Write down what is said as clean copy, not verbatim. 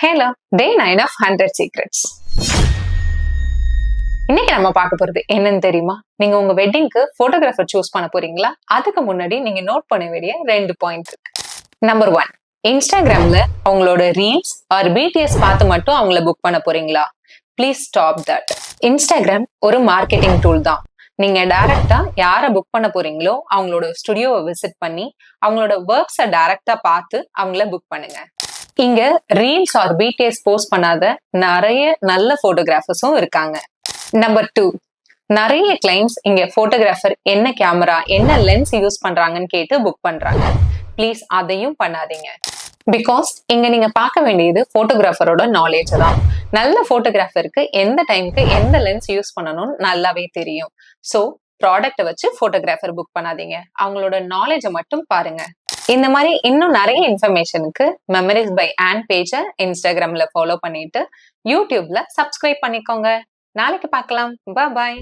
Hello, day 9 of 100 secrets. இன்னைக்கு நம்ம பார்க்க போறது என்னன்னு தெரியுமா? நீங்க உங்க வெட்டிங்க்கு போட்டோகிராஃபர் சூஸ் பண்ண போறீங்களா? அதுக்கு முன்னாடி நீங்க நோட் பண்ண வேண்டிய 2 பாயிண்ட் இருக்கு. நம்பர் 1, இன்ஸ்டாகிராம்ல அவங்களோட ரீல்ஸ் ஆர் பிடிஎஸ் பார்த்து மட்டும் அவங்கள புக் பண்ண போறீங்களா? Please stop that. இன்ஸ்டாகிராம் ஒரு மார்க்கெட்டிங் டூல் தான். நீங்க டைரக்டா யாரை புக் பண்ண போறீங்களோ அவங்களோட ஸ்டுடியோவை விசிட் பண்ணி அவங்களோட ஒர்க்ஸை டைரக்டா பார்த்து அவங்கள புக் பண்ணுங்க. இங்க ரீல்ஸ் ஆர் பிடிஎஸ் போஸ்ட் பண்ணாத நிறைய நல்ல போட்டோகிராஃபர்ஸும் இருக்காங்க. நம்பர் 2, நிறைய கிளைண்ட்ஸ் இங்க போட்டோகிராஃபர் என்ன கேமரா என்ன லென்ஸ் யூஸ் பண்றாங்கன்னு கேட்டு புக் பண்றாங்க. ப்ளீஸ் அதையும் பண்ணாதீங்க. பிகாஸ் இங்க நீங்க பார்க்க வேண்டியது போட்டோகிராஃபரோட நாலேஜ் தான். நல்ல போட்டோகிராஃபருக்கு எந்த டைமுக்கு எந்த லென்ஸ் யூஸ் பண்ணணும்னு நல்லாவே தெரியும். ஸோ ப்ராடக்ட்டை வச்சு போட்டோகிராஃபர் புக் பண்ணாதீங்க, அவங்களோட நாலேஜை மட்டும் பாருங்க. இந்த மாதிரி இன்னும் நிறைய இன்ஃபர்மேஷனுக்கு மெமரிஸ் பை ஆன் பேஜை இன்ஸ்டாகிராம்ல ஃபாலோ பண்ணிட்டு யூடியூப்ல சப்ஸ்கிரைப் பண்ணிக்கோங்க. நாளைக்கு பார்க்கலாம். பாய்.